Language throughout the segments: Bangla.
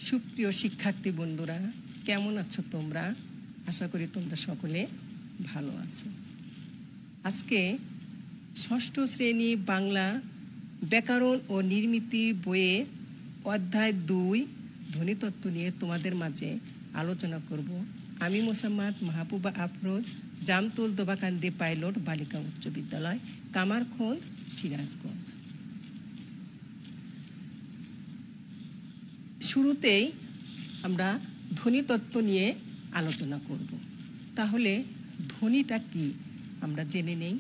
সুপ্রিয় শিক্ষার্থী বন্ধুরা, কেমন আছো তোমরা? আশা করি তোমরা সকলে ভালো আছো। আজকে ষষ্ঠ শ্রেণী বাংলা ব্যাকরণ ও নির্মিতি বইয়ে অধ্যায় 2 ধ্বনিতত্ত্ব নিয়ে তোমাদের মাঝে আলোচনা করব। আমি মোসাম্মদ মাহবুবা আফরোজ, জামতুল দোবাকান্দি পাইলট বালিকা উচ্চ বিদ্যালয়, কামারখন্দ, সিরাজগঞ্জ। শুরুতেই আমরা ধ্বনিতত্ত্ব নিয়ে আলোচনা করব। তাহলে ধ্বনিটা কি আমরা জেনে নেই।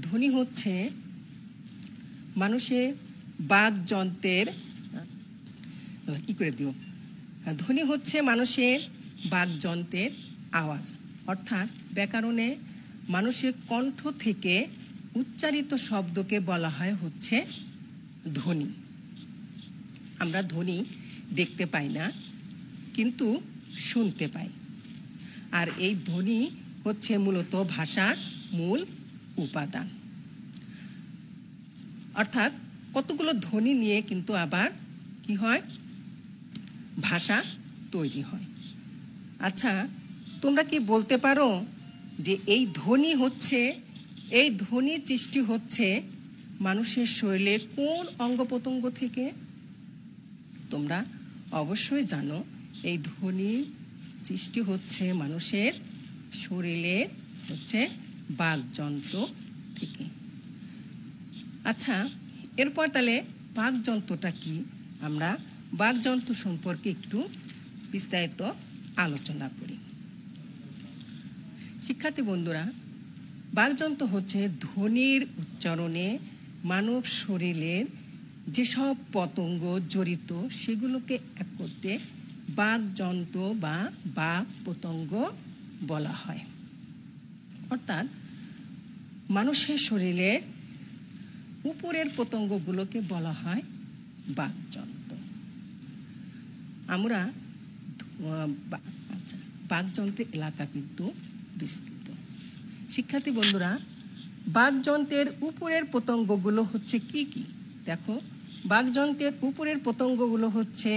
ধ্বনি হচ্ছে মানুষের বাকযন্ত্রের ধ্বনি হচ্ছে মানুষের বাকযন্ত্রের আওয়াজ, অর্থাৎ ব্যাকরণে মানুষের কণ্ঠ থেকে উচ্চারিত শব্দকে বলা হয় হচ্ছে ধ্বনি। আমরা ধ্বনি দেখতে পাই না, কিন্তু শুনতে পাই। আর এই ধ্বনি হচ্ছে মূলত ভাষার মূল উপাদান। অর্থাৎ কতগুলো ধ্বনি নিয়ে কিন্তু আবার কি হয়, ভাষা তৈরি হয়। আচ্ছা, তোমরা কি বলতে পারো যে এই ধ্বনি সৃষ্টি হচ্ছে মানুষের শরীরের কোন অঙ্গ প্রত্যঙ্গ থেকে? তোমরা অবশ্যই জানো এই ধ্বনি সৃষ্টি হচ্ছে মানুষের শরীরের বাকযন্ত্র থেকে। আচ্ছা, এরপর তাহলে বাকযন্ত্রটা কি, আমরা বাকযন্ত্র সম্পর্কে একটু বিস্তারিত আলোচনা করি। শিক্ষার্থী বন্ধুরা, বাকযন্ত্র হচ্ছে ধ্বনির উচ্চারণে মানব শরীরের যেসব পতঙ্গ জড়িত সেগুলোকে একত্রে বাকযন্ত্র বা বাক পতঙ্গ বলা হয়। অর্থাৎ মানুষের শরীরে উপরের পতঙ্গগুলোকে বলা হয় বাকযন্ত্র। আমরা বাকযন্ত্রের এলাকা কিন্তু বিস্তৃত। শিক্ষার্থী বন্ধুরা, বাকযন্ত্রের উপরের পতঙ্গগুলো হচ্ছে কি কি? দেখো, বাকযন্ত্রের উপরের পতঙ্গগুলো হচ্ছে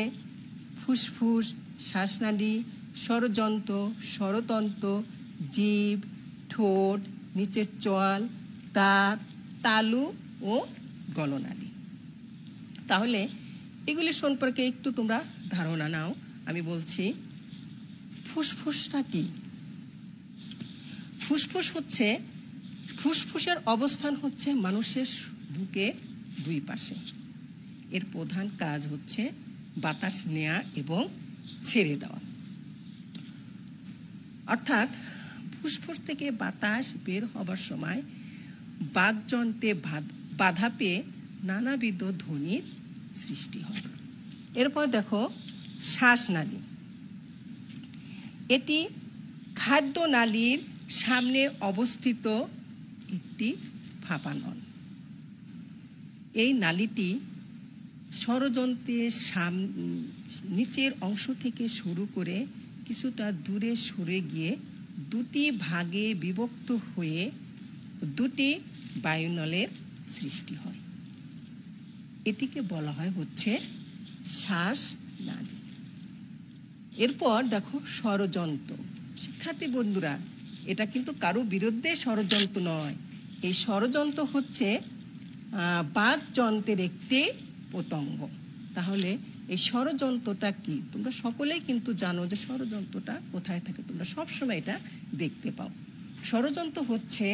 ফুসফুস, শ্বাসনালী, স্বরযন্ত্র, স্বরতন্ত্র, জিভ, ঠোঁট, নিচের চোয়াল, দাঁত, তালু ও গলনালী। তাহলে এগুলি সম্পর্কে একটু তোমরা ধারণা নাও। আমি বলছি, ফুসফুসটা কি? ফুসফুসের অবস্থান হচ্ছে মানুষের বুকে দুই পাশে। এর প্রধান কাজ হচ্ছে বাতাস নেওয়া এবং ছেড়ে দেওয়া। অর্থাৎ ফুসফুস থেকে বাতাস বের হবার সময় বাকযন্ত্রে বাধা পেয়ে নানাবিধ ধ্বনির সৃষ্টি হয়। এরপর দেখো শ্বাসনালী। এটি খাদ্যনালীর সামনে অবস্থিত একটি ফাঁপা নল। এই নালীটি স্বরযন্ত্রের নিচের অংশ থেকে শুরু করে কিছুটা দূরে সরে গিয়ে দুটি ভাগে বিভক্ত হয়ে দুটি বায়ুনলের সৃষ্টি হয়। এটিকে বলা হয় হচ্ছে শ্বাসনালী। এরপর দেখো স্বরযন্ত্র। শিক্ষার্থী বন্ধুরা, এটা কিন্তু কারো বিরুদ্ধে স্বরযন্ত্র নয়। এই স্বরযন্ত্র হচ্ছে বাকযন্ত্রের একটি পতঙ্গ। তাহলে এই স্বরযন্ত্রটা কি? তোমরা সকলেই কিন্তু জানো যে স্বরযন্ত্রটা কোথায় থাকে, তোমরা সবসময় এটা দেখতে পাও। স্বরযন্ত্র হচ্ছে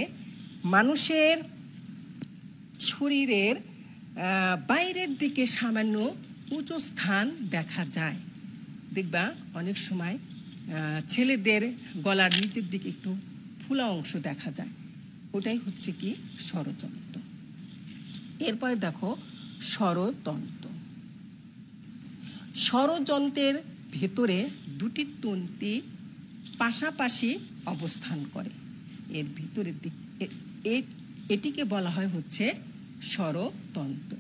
মানুষের শরীরের বাইরের দিকে সামান্য উঁচু স্থান দেখা যায়। দেখবা অনেক সময় ছেলেদের গলার নিচের দিকে একটু ফুলা অংশ দেখা যায়, ওটাই হচ্ছে কি স্বরযন্ত্র। এরপরে দেখো স্বরতন্ত্র। স্বরযন্ত্রের ভেতরে দুটি তন্ত্রী পাশাপাশি অবস্থান করে। এর ভিতরের এটিকে বলা হয় হচ্ছে স্বরতন্ত্র।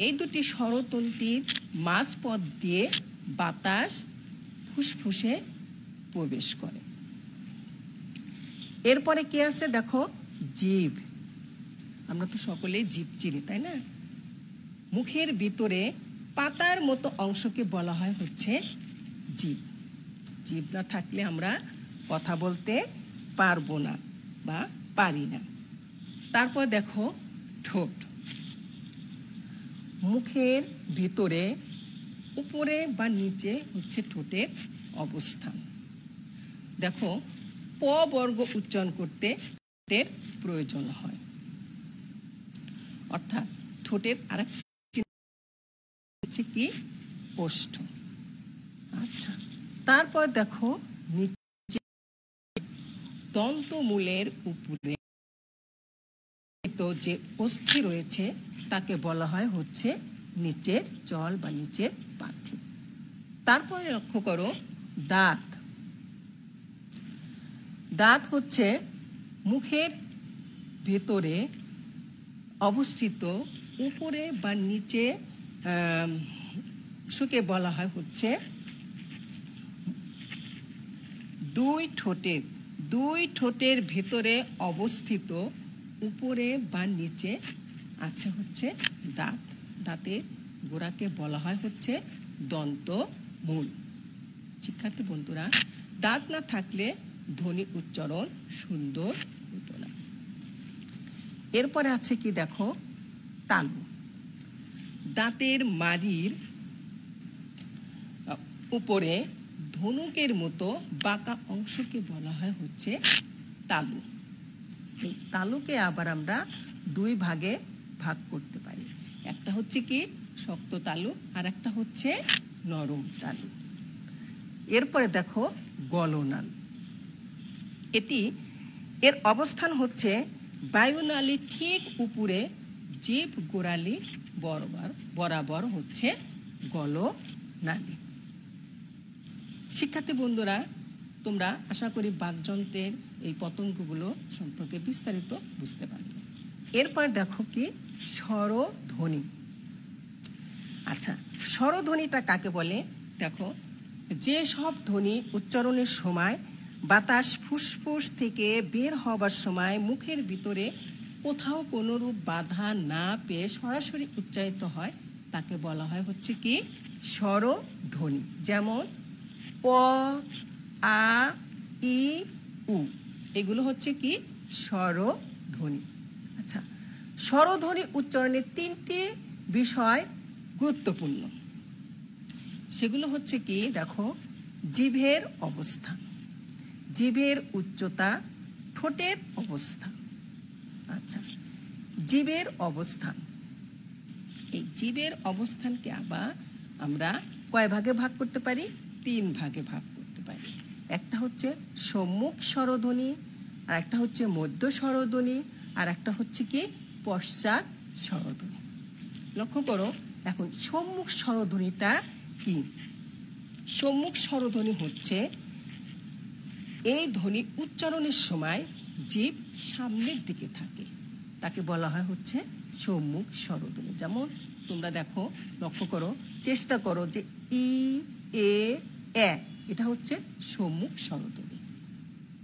এই দুটি স্বরতন্ত্রীর মাঝপথ দিয়ে বাতাস ফুসফুসে প্রবেশ করে। এরপরে কি আছে দেখো, জিভ। আমরা তো সকলেই জিভ চিনি, তাই না? মুখের ভিতরে পাতার মতো অংশকে বলা হয় হচ্ছে জিভ। জিভ না থাকলে আমরা কথা বলতে পারবো না বা পারি না। তারপর দেখো ঠোঁট। মুখের ভিতরে উপরে বা নিচে হচ্ছে ঠোঁটের অবস্থান। দেখো প বর্গ উচ্চারণ করতে ঠোঁটের প্রয়োজন হয়, অর্থাৎ ঠোঁটের আরেকটি হচ্ছে কি ওষ্ঠ। আচ্ছা, তারপর দেখো নিচে দন্তমূলের উপরে যে অস্থি রয়েছে তাকে বলা হয় হচ্ছে নিচের চল বা নিচের পাঠি। তারপরে লক্ষ্য করো দাঁত। দাঁত হচ্ছে মুখের ভেতরে অবস্থিত উপরে বা নিচে অংশকে বলা হয় হচ্ছে দুই ঠোঁটের ভেতরে অবস্থিত উপরে বা নিচে আছে হচ্ছে দাঁত। দাঁতের গোড়াকে বলা হয় হচ্ছে দন্তমূল। শিক্ষার্থী বন্ধুরা, দাঁত না থাকলে ধ্বনি উচ্চারণ সুন্দর হতো না। এরপরে আছে কি দেখো তালু। দাঁতের মাড়ির উপরে ধনুকের মতো বাঁকা অংশকে বলা হয় হচ্ছে তালু। এই তালুকে আবার আমরা দুই ভাগে ভাগ করতে পারি। একটা হচ্ছে কি শক্ত তালু আর একটা হচ্ছে নরম তালু। এরপরে দেখো গলনাল। এর অবস্থান হচ্ছে বায়ুনালী ঠিক উপরে জিভ গোড়ালি বরাবর হচ্ছে গলনালী। শিক্ষার্থী বন্ধুরা, তোমরা আশা করি বাকযন্ত্রের এই পতঙ্গগুলো সম্পর্কে বিস্তারিত বুঝতে পারবে। এরপর দেখো কি স্বরধ্বনি। আচ্ছা, স্বরধ্বনিটা কাকে বলে? দেখো, যে সব ধ্বনি উচ্চারণের সময় বাতাস ফুসফুস থেকে বের হবার সময় মুখের ভিতরে কোথাও কোনোরূপ বাধা না পেয়ে সরাসরি উচ্চারিত হয় তাকে বলা হয় হচ্ছে কি স্বরধ্বনি। যেমন প, আ, ই, উ, এগুলো হচ্ছে কি স্বরধ্বনি। আচ্ছা, স্বরধ্বনি উচ্চারণের তিনটি বিষয় গুরুত্বপূর্ণ। সেগুলো হচ্ছে কি দেখো, জিভের অবস্থান, জিভের উচ্চতা, ঠোঁটের অবস্থান। আচ্ছা, জিভের অবস্থান, এই জিভের অবস্থানকে আবার আমরা কয় ভাগে ভাগ করতে পারি? তিন ভাগে ভাগ করতে পারি। একটা হচ্ছে সম্মুখ স্বরধ্বনি, আর একটা হচ্ছে মধ্য স্বরধ্বনি, আর একটা হচ্ছে কি পশ্চাৎ স্বরধ্বনি। লক্ষ্য করো, এখন সম্মুখ স্বরধ্বনিটা কি? সম্মুখ স্বরধ্বনি হচ্ছে এই ধ্বনি উচ্চারণের সময় জিভ সামনের দিকে থাকে, তাকে বলা হয় হচ্ছে সম্মুখ স্বরধ্বনি। যেমন তোমরা দেখো, লক্ষ্য করো, চেষ্টা করো যে ই, এ, এটা হচ্ছে সম্মুখ স্বরধ্বনি,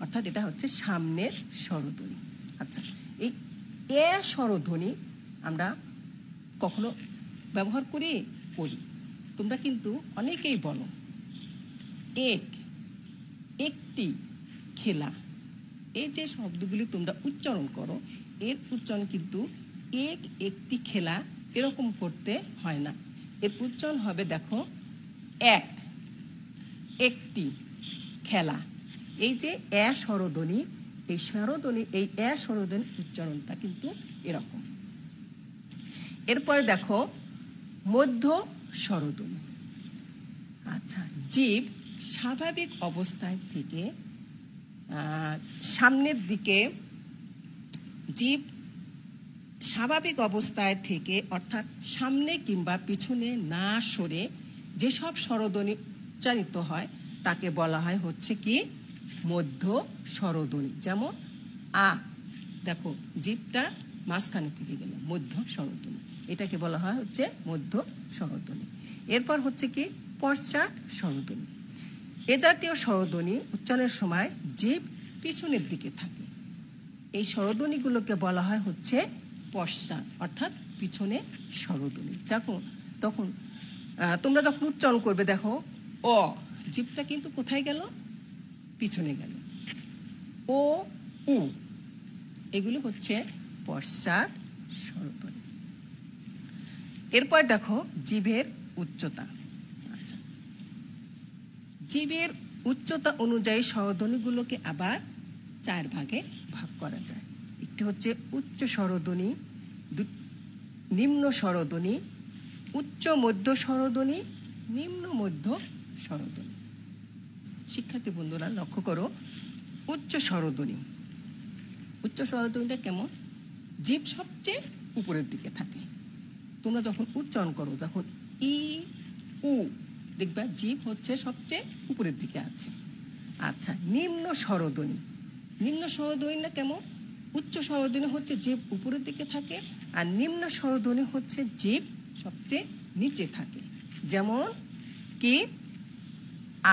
অর্থাৎ এটা হচ্ছে সামনের স্বরধ্বনি। আচ্ছা, এই এ স্বরধ্বনি আমরা কখনো ব্যবহার করি? তোমরা কিন্তু অনেকেই বলো একটি খেলা। এই যে শব্দগুলি তোমরা উচ্চারণ করো, এর উচ্চারণ কিন্তু একটি খেলা এরকম করতে হয় না। এর উচ্চারণ হবে দেখো একটি খেলা। এই যে স্বরধ্বনি, এই স্বরধ্বনি উচ্চারণটা কিন্তু এরকম। এরপরে দেখো মধ্য স্বরধ্বনি। আচ্ছা, জিভ স্বাভাবিক অবস্থায় থেকে সামনের দিকে, জিভ স্বাভাবিক অবস্থায় থেকে অর্থাৎ সামনে কিংবা পিছনে না সরে যেসব স্বরধ্বনি উচ্চারিত হয় তাকে বলা হয় হচ্ছে কি মধ্য স্বরধ্বনি। যেমন আ, দেখো জিভটা মাঝখানে থেকে গেল, মধ্য স্বরধ্বনি, এটাকে বলা হয় হচ্ছে মধ্য স্বরধ্বনি। এরপর হচ্ছে কি পশ্চাৎ স্বরধ্বনি। এ জাতীয় স্বরধ্বনি উচ্চারণের সময় জিভ পিছনের দিকে থাকে, এই স্বরধ্বনিগুলোকে বলা হয় হচ্ছে পশ্চাৎ অর্থাৎ পিছনে স্বরধ্বনি। তখন তোমরা যখন উচ্চারণ করবে দেখো অ জিভটা কিন্তু কোথায় গেল, পিছনে গেল। ও উ এগুলি হচ্ছে পশ্চাৎ স্বরধ্বনি। এরপর দেখো জিভের উচ্চতা। আচ্ছা, জিভের উচ্চতা অনুযায়ী স্বরধ্বনিগুলোকে আবার 4 ভাগে ভাগ করা যায়। একটি হচ্ছে উচ্চ স্বরধ্বনি, নিম্ন স্বরধ্বনি, উচ্চ মধ্য স্বরধ্বনি, নিম্ন মধ্য স্বরধ্বনি। শিক্ষার্থী বন্ধুরা লক্ষ্য করো, উচ্চ স্বরধ্বনি। উচ্চ স্বরধ্বনিটা কেমন? জিভ সবচেয়ে উপরের দিকে থাকে। তোমরা যখন উচ্চারণ করো, যখন ই উ দেখবা জিভ হচ্ছে সবচেয়ে উপরের দিকে আছে। আচ্ছা, নিম্ন স্বরধ্বনি। নিম্ন স্বরধ্বনিটা কেমন? উচ্চ স্বরধ্বনি হচ্ছে জিভ উপরের দিকে থাকে, আর নিম্ন স্বরধ্বনি হচ্ছে জিভ সবচেয়ে নিচে থাকে। যেমন কি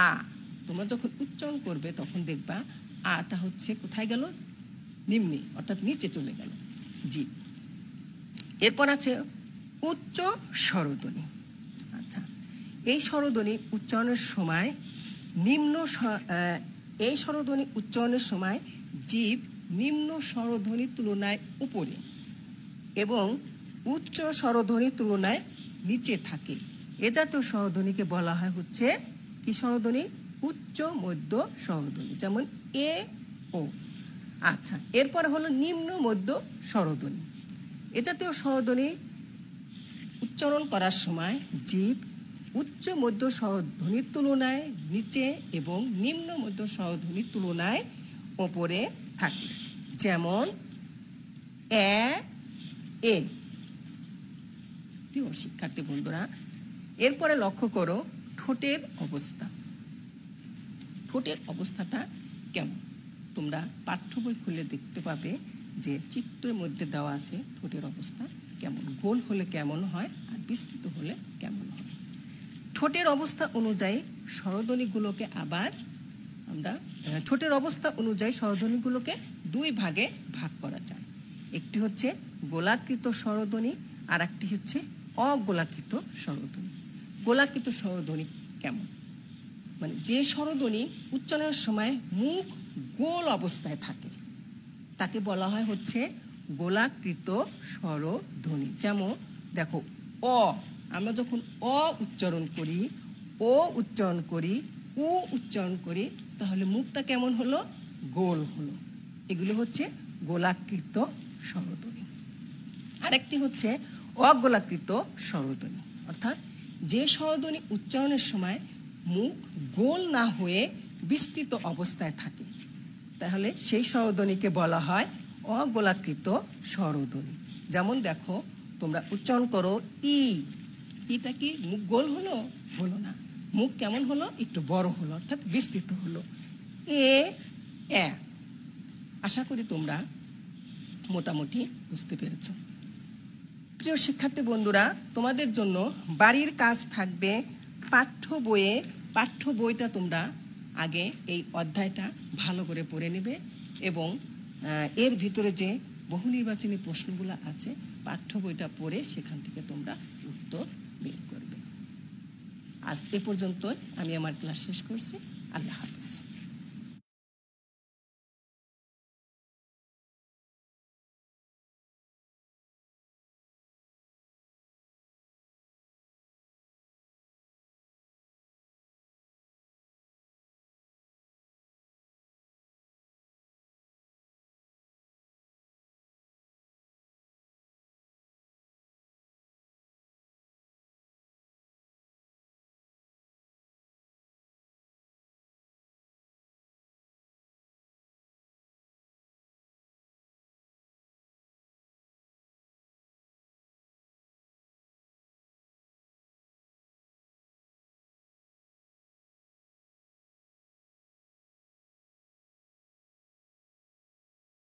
আ, তোমরা যখন উচ্চারণ করবে তখন দেখবা আটা হচ্ছে কোথায় গেল, নিম্নে, অর্থাৎ নিচে চলে গেল জিভ। এরপর আছে উচ্চ স্বরধ্বনি। আচ্ছা, এই স্বরধ্বনি উচ্চারণের সময় এই স্বরধ্বনি উচ্চারণের সময় জিভ নিম্ন স্বরধ্বনির তুলনায় উপরে এবং উচ্চ স্বরধ্বনির তুলনায় নিচে থাকে। এ জাতীয় স্বরধ্বনিকে বলা হয় হচ্ছে কি স্বরধ্বনি? উচ্চ মধ্য স্বরধ্বনি, যেমন এ ও। আচ্ছা, এরপরে হলো নিম্ন মধ্য স্বরধ্বনি। এ জাতীয় স্বরধ্বনি উচ্চারণ করার সময় জিভ উচ্চ মধ্য স্বরধ্বনির তুলনায় নিচে এবং নিম্ন মধ্য স্বরধ্বনির তুলনায় ওপরে থাকে। যেমন এ এ। প্রিয় শিক্ষার্থী বন্ধুরা, এরপরে লক্ষ্য করো ঠোঁটের অবস্থা। ঠোঁটের অবস্থাটা কেমন? তোমরা পাঠ্য বই খুলে দেখতে পাবে যে চিত্রের মধ্যে দেওয়া আছে ঠোঁটের অবস্থা কেমন, গোল হলে কেমন হয় আর বিস্তৃত হলে কেমন হয়। ঠোঁটের অবস্থা অনুযায়ী স্বরধ্বনিগুলোকে আবার আমরা ঠোঁটের অবস্থা অনুযায়ী স্বরধ্বনিগুলোকে 2 ভাগে ভাগ করা যায়। একটি হচ্ছে গোলাকৃত স্বরধ্বনি, আর একটি হচ্ছে অগোলাকৃত স্বরধ্বনি। গোলাকৃত স্বরধ্বনি কেমন? মানে যে স্বরধ্বনি উচ্চারণের সময় মুখ গোল অবস্থায় থাকে তাকে বলা হয় হচ্ছে গোলাকৃত স্বরধ্বনি। যেমন দেখো অ, আমরা যখন অ উচ্চারণ করি, ও উচ্চারণ করি, উ উচ্চারণ করি, তাহলে মুখটা কেমন হলো? গোল হলো। এগুলো হচ্ছে গোলাকৃত স্বরধ্বনি। আরেকটি হচ্ছে অগোলাকৃত স্বরধ্বনি, অর্থাৎ যে স্বরধ্বনি উচ্চারণের সময় মুখ গোল না হয়ে বিস্তৃত অবস্থায় থাকে, তাহলে সেই স্বরধ্বনিকে বলা হয় অগোলাকৃত স্বরধ্বনি। যেমন দেখো, তোমরা উচ্চারণ করো ই, ইটা কি মুখ গোল হলো? হলো না। মুখ কেমন হলো? একটু বড় হলো, অর্থাৎ বিস্তৃত হলো। এ এ। আশা করি তোমরা মোটামুটি বুঝতে পেরেছ। প্রিয় শিক্ষার্থী বন্ধুরা, তোমাদের জন্য বাড়ির কাজ থাকবে পাঠ্য বইটা তোমরা আগে এই অধ্যায়টা ভালো করে পড়ে নেবে এবং এর ভিতরে যে বহু নির্বাচনী প্রশ্নগুলো আছে পাঠ্য বইটা পড়ে সেখান থেকে তোমরা উত্তর বের করবে। আজ এ পর্যন্তই আমি আমার ক্লাস শেষ করছি। আল্লাহ হাফেজ।